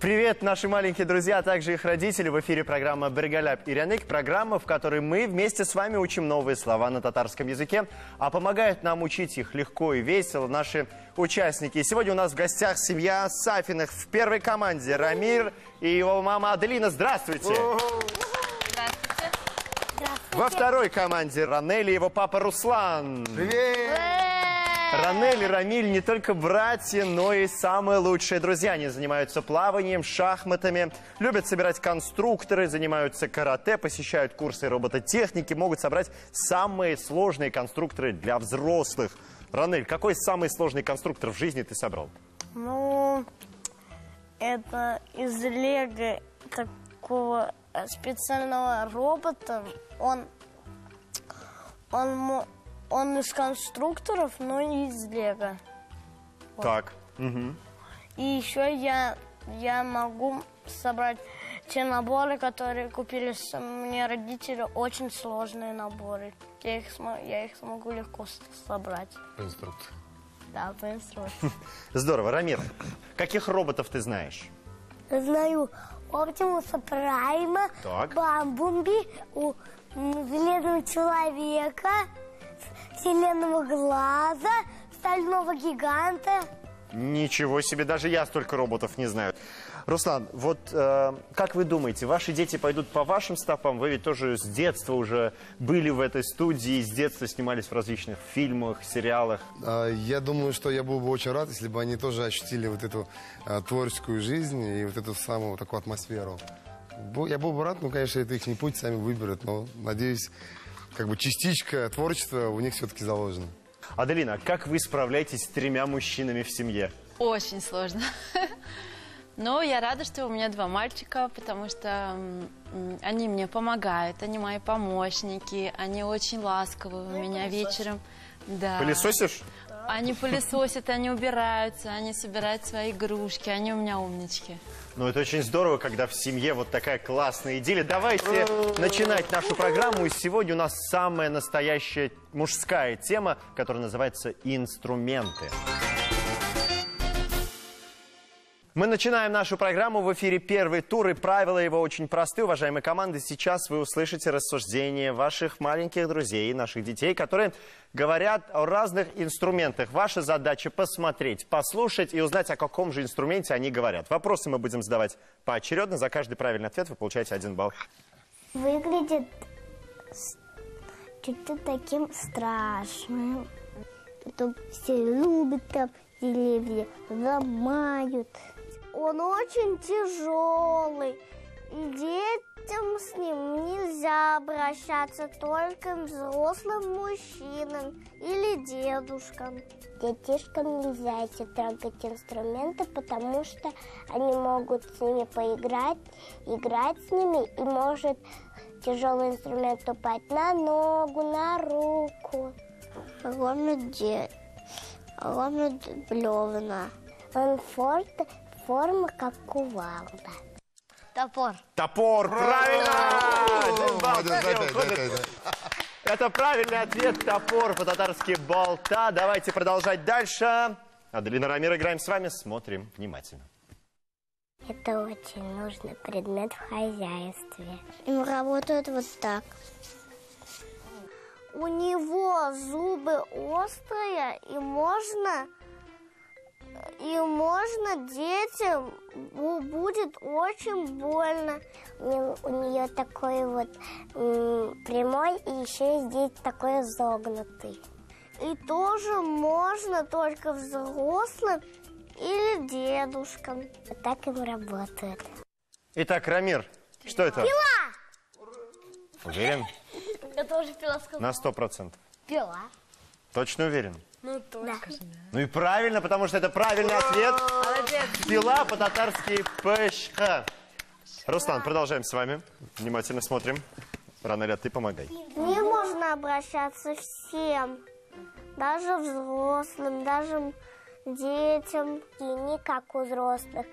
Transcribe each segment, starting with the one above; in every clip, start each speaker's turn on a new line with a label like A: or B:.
A: Привет, наши маленькие друзья, а также их родители. В эфире программа «Бергаляп и Ряник». Программа, в которой мы вместе с вами учим новые слова на татарском языке. А помогают нам учить их легко и весело наши участники. И сегодня у нас в гостях семья Сафиных. В первой команде Рамир и его мама Аделина. Здравствуйте!
B: Здравствуйте.
A: Во второй команде Ранель и его папа Руслан.
C: Привет!
A: Ранель и Рамиль не только братья, но и самые лучшие друзья. Они занимаются плаванием, шахматами, любят собирать конструкторы, занимаются карате, посещают курсы робототехники, могут собрать самые сложные конструкторы для взрослых. Ранель, какой самый сложный конструктор в жизни ты собрал?
B: Ну, это из лего такого специального робота. Он из конструкторов, но не из лего. Вот.
A: Так. Угу.
B: И еще я могу собрать те наборы, которые купили мне родители, очень сложные наборы. Я их смогу легко собрать.
C: По инструкции.
B: Да, по инструкции.
A: Здорово. Рамир, каких роботов ты знаешь?
D: Знаю Оптимуса Прайма,
A: Так.
D: Бамбумби, у Железного Человека, Вселенного Глаза, Стального Гиганта.
A: Ничего себе, даже я столько роботов не знаю. Руслан, вот как вы думаете, ваши дети пойдут по вашим стопам? Вы ведь тоже с детства уже были в этой студии, с детства снимались в различных фильмах, сериалах.
C: Я думаю, что я был бы очень рад, если бы они тоже ощутили вот эту творческую жизнь и вот эту самую такую атмосферу. Я был бы рад, но, конечно, это их не путь, сами выберут, но, надеюсь, как бы частичка творчества у них все-таки заложена.
A: Аделина, как вы справляетесь с 3 мужчинами в семье?
E: Очень сложно. Но я рада, что у меня 2 мальчика, потому что они мне помогают, они мои помощники, они очень ласковые у меня вечером. Да.
A: Пылесосишь?
E: Они пылесосят, они убираются, они собирают свои игрушки, они у меня умнички.
A: Ну, это очень здорово, когда в семье вот такая классная идиллия. Давайте начинать нашу программу. И сегодня у нас самая настоящая мужская тема, которая называется «Инструменты». Мы начинаем нашу программу. В эфире первый тур, и правила его очень просты. Уважаемые команды, сейчас вы услышите рассуждения ваших маленьких друзей, наших детей, которые говорят о разных инструментах. Ваша задача посмотреть, послушать и узнать, о каком же инструменте они говорят. Вопросы мы будем задавать поочередно. За каждый правильный ответ вы получаете 1 балл.
D: Выглядит чуть-чуть таким страшным. Потом все любят там деревья, ломают. Он очень тяжелый, и детям с ним нельзя обращаться, только взрослым мужчинам или дедушкам. Детишкам нельзя эти трогать инструменты, потому что они могут с ними поиграть, играть с ними, и может тяжелый инструмент упасть на ногу, на руку. Ломит бревна. Он форма как кувалда. Топор.
A: Топор, правильно! 1 балл.
C: Да.
A: Это правильный ответ. Топор, по-татарски болта. Давайте продолжать дальше. Аделина, Рамир, играем с вами. Смотрим внимательно.
D: Это очень нужный предмет в хозяйстве. Им работают вот так. У него зубы острые, и можно детям будет очень больно. У нее такой вот прямой, и еще здесь такой изогнутый. И тоже можно только взрослым или дедушкам. Вот так им работает.
A: Итак, Рамир, что это?
D: Пила!
A: Уверен?
B: Я тоже пила сказала.
A: На 100%.
D: Пила.
A: Точно уверен?
B: Ну, точно.
A: Ну и правильно, потому что это правильный ответ. Пила, по-татарски пешха. Руслан, продолжаем с вами. Внимательно смотрим. Ранеля, ты помогай.
D: К ним можно обращаться всем. Даже взрослым, даже детям. И не как у взрослых.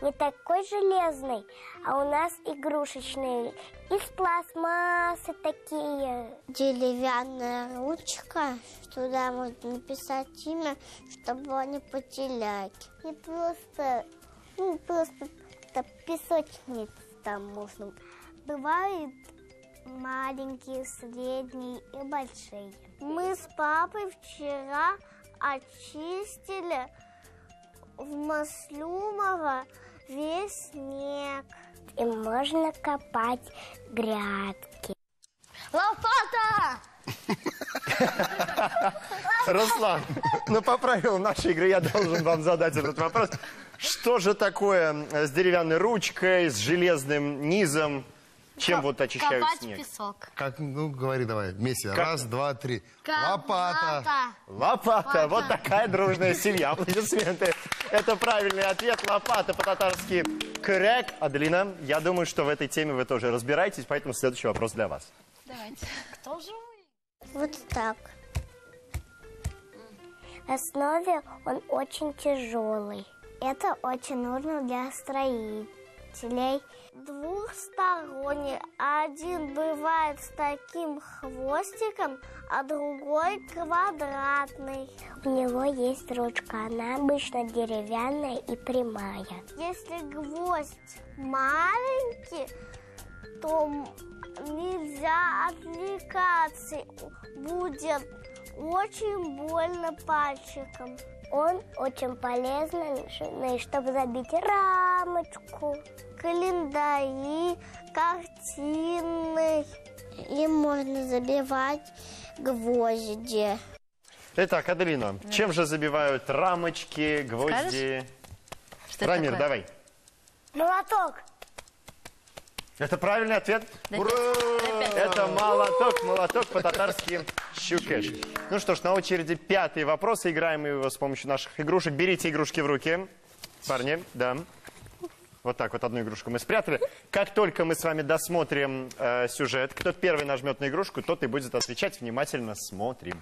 D: Не такой железный, а у нас игрушечный. Из пластмассы такие. Деревянная ручка, туда можно написать имя, чтобы не потерять. И просто это песочница там можно. Бывают маленькие, средние и большие. Мы с папой вчера очистили в Маслюмово весь снег. И можно копать грядки.
B: Лопата!
A: Руслан, ну по правилам нашей игры я должен вам задать этот вопрос. Что же такое с деревянной ручкой, с железным низом? Чем вот очищают
B: Копать
A: снег?
B: песок.
C: Как, ну, говори давай, вместе. Раз, два, три. Лопата.
A: Лопата. Вот такая дружная семья. Аплодисменты. Это правильный ответ. Лопата по-татарски кырек. Аделина, я думаю, что в этой теме вы тоже разбираетесь, поэтому следующий вопрос для вас.
E: Давайте.
B: Кто же вы?
D: Вот так. В основе он очень тяжелый. Это очень нужно для строителей. Двухсторонний. Один бывает с таким хвостиком, а другой квадратный. У него есть ручка. Она обычно деревянная и прямая. Если гвоздь маленький, то нельзя отвлекаться. Будет очень больно пальчиком. Он очень полезный, чтобы забить рамочку, календари, картины. Им можно забивать гвозди.
A: Итак, Аделина, чем же забивают рамочки, гвозди?
E: Что
A: Рамир,
E: такое?
A: давай.
D: Молоток.
A: Это правильный ответ. Ура! Это молоток по-татарски щукеш. Ну что ж, на очереди 5-й вопрос. Играем мы его с помощью наших игрушек. Берите игрушки в руки. Парни, да. Вот так вот одну игрушку мы спрятали. Как только мы с вами досмотрим сюжет, кто первый нажмет на игрушку, тот и будет отвечать. Внимательно смотрим.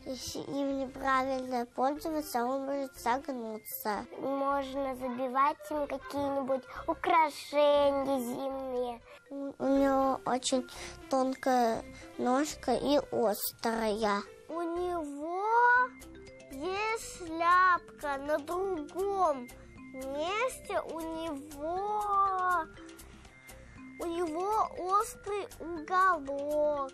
D: Если им неправильно пользоваться, он будет согнуться. Можно забивать им какие-нибудь украшения зимние. У него очень тонкая ножка и острая. У него есть шляпка на другом месте. У него острый уголок.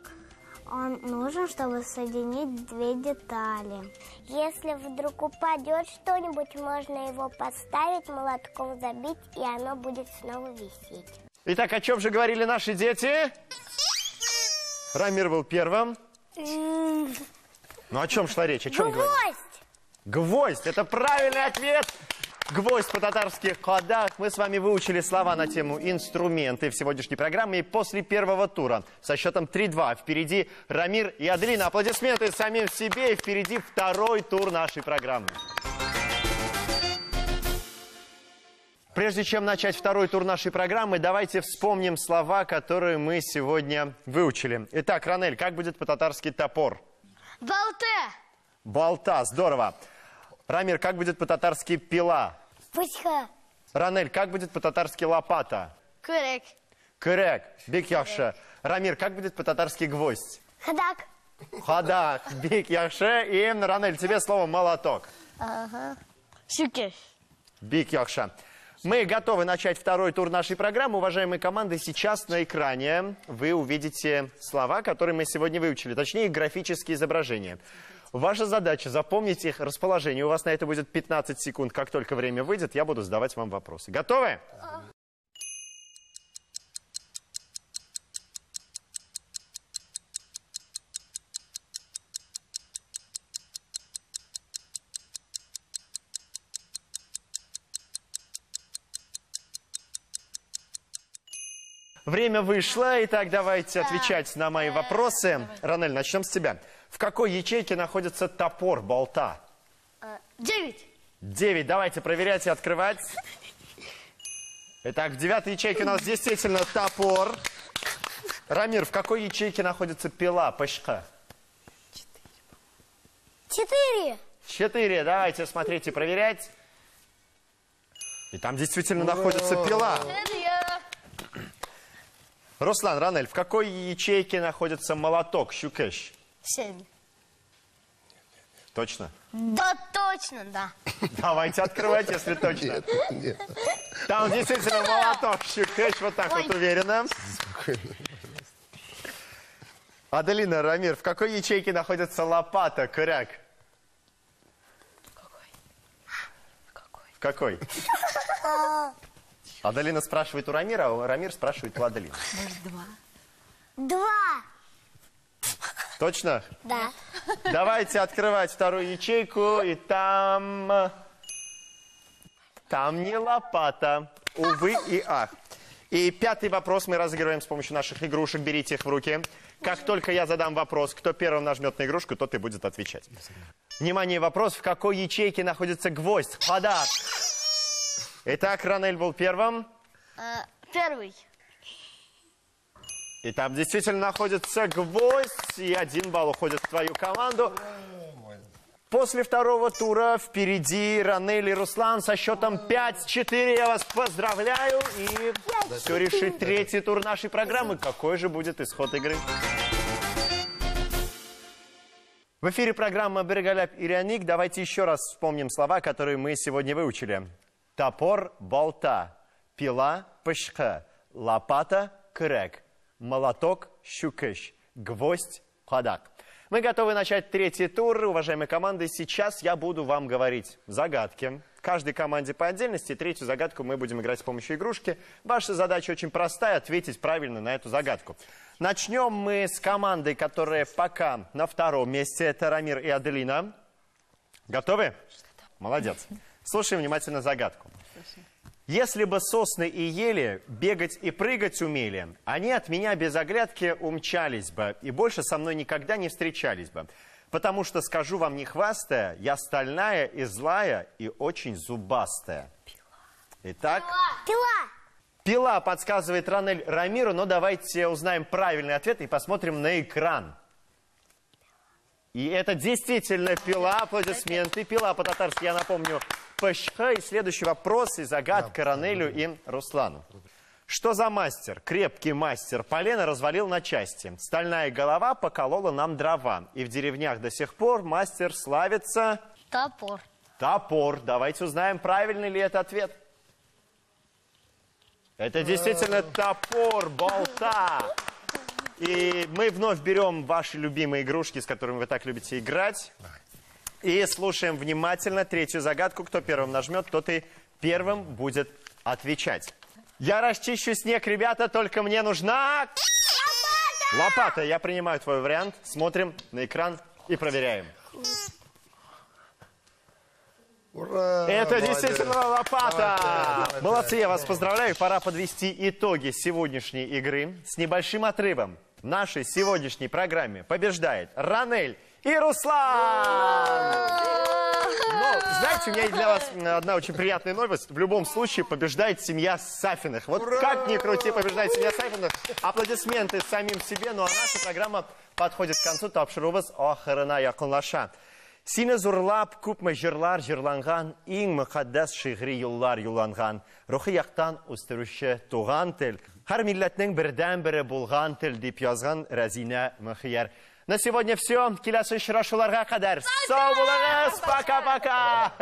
D: Он нужен, чтобы соединить две детали. Если вдруг упадет что-нибудь, можно его подставить, молотком забить, и оно будет снова висеть.
A: Итак, о чем же говорили наши дети? Рамир был первым. Ну о чем шла речь? О чем говорили?
D: Гвоздь!
A: Гвоздь. Это правильный ответ. Гвоздь по-татарски кадах. Мы с вами выучили слова на тему инструменты в сегодняшней программе. И после первого тура со счетом 3-2 впереди Рамир и Аделина. Аплодисменты самим себе. И впереди второй тур нашей программы. Прежде чем начать второй тур нашей программы, давайте вспомним слова, которые мы сегодня выучили. Итак, Ранель, как будет по-татарски топор?
B: Болте!
A: Болта. Здорово. Рамир, как будет по-татарски пила?
D: Пуська!
A: Ранель, как будет по-татарски лопата?
B: Кырек!
A: Кырек. Бек яхше. Рамир, как будет по-татарски гвоздь?
D: Ходак!
A: Хадак. Бек яхше. И Ранель, тебе слово молоток.
D: Ага.
B: Щукеш!
A: Бек яхше. Мы готовы начать второй тур нашей программы. Уважаемые команды, сейчас на экране вы увидите слова, которые мы сегодня выучили, точнее, графические изображения. Ваша задача запомнить их расположение. У вас на это будет 15 секунд. Как только время выйдет, я буду задавать вам вопросы. Готовы? Время вышло. Итак, давайте отвечать на мои вопросы. Ранель, начнем с тебя. В какой ячейке находится топор болта?
B: 9!
A: 9. Давайте проверять и открывать. Итак, в 9-й ячейке у нас действительно топор. Рамир, в какой ячейке находится пила, пашка?
D: 4!
A: 4. Давайте смотреть и проверять. И там действительно находится пила. Руслан, Ранель, в какой ячейке находится молоток, щукеш?
B: 7.
A: Точно?
B: Да, точно, да.
A: Давайте открывать, если точно.
C: Нет.
A: Там действительно молоток, щукач, вот так вот уверенно. Аделина, Рамир, в какой ячейке находится лопата, коряк? В какой? Аделина спрашивает у Рамира, а Рамир спрашивает у Аделины.
D: Два.
A: Точно?
D: Да.
A: Давайте открывать вторую ячейку, и там... Там не лопата. Увы и ах. И пятый вопрос мы разыгрываем с помощью наших игрушек. Берите их в руки. Как только я задам вопрос, кто первым нажмет на игрушку, тот и будет отвечать. Внимание, вопрос. В какой ячейке находится гвоздь? Хадар. Итак, Ранель был первым.
B: Первый.
A: И там действительно находится гвоздь. И 1 балл уходит в твою команду. После второго тура впереди Ранель и Руслан со счетом 5-4. Я вас поздравляю. И все решит третий тур нашей программы. Какой же будет исход игры? В эфире программа «Берегаляп и Ряник». Давайте еще раз вспомним слова, которые мы сегодня выучили. Топор, болта, пила, пышка, лопата, кырек, молоток, щукыш, гвоздь, ходак. Мы готовы начать третий тур. Уважаемые команды, сейчас я буду вам говорить загадки. Каждой команде по отдельности. Третью загадку мы будем играть с помощью игрушки. Ваша задача очень простая – ответить правильно на эту загадку. Начнем мы с командой, которая пока на втором месте. Это Рамир и Аделина. Готовы? Молодец. Слушаем внимательно загадку. Если бы сосны и ели бегать и прыгать умели, они от меня без оглядки умчались бы и больше со мной никогда не встречались бы. Потому что, скажу вам не хвастая, я стальная и злая и очень зубастая. Итак,
D: Пила.
A: пила подсказывает Ранель Рамиру, но давайте узнаем правильный ответ и посмотрим на экран. И это действительно пила, аплодисменты. Пила по-татарски, я напомню, пашха. И следующий вопрос и загадка Ранелю и Руслану. Что за мастер? Крепкий мастер полено развалил на части. Стальная голова поколола нам дрова. И в деревнях до сих пор мастер славится...
B: Топор.
A: Топор. Давайте узнаем, правильный ли это ответ. Это действительно топор, болта. И мы вновь берем ваши любимые игрушки, с которыми вы так любите играть. И слушаем внимательно третью загадку. Кто первым нажмет, тот и первым будет отвечать. Я расчищу снег, ребята, только мне нужна... Лопата. Я принимаю твой вариант. Смотрим на экран и проверяем.
C: Ура!
A: Это
C: молодец.
A: действительно лопата.
C: Давайте.
A: Молодцы, я вас поздравляю. Пора подвести итоги сегодняшней игры. С небольшим отрывом в нашей сегодняшней программе побеждает Ранель и Руслан. Но, знаете, у меня есть для вас одна очень приятная новость. В любом случае побеждает семья Сафиных. Вот как ни крути, побеждает семья Сафиных. Аплодисменты самим себе. Ну а наша программа подходит к концу. Тапшырубыз ахырына якынлаша. Сине зурлап күпме җырлар җырланган, иң мөхәддәс шигъри юллар юлланган. Рухи яктан үстерүче туган тел. Һәр милләтнең бердән-бере булган тел дип язган Рәзинә Мөхияр. На сегодня все. Киләсе очрашуларга кадәр. Сау булыгыз. Пока-пока.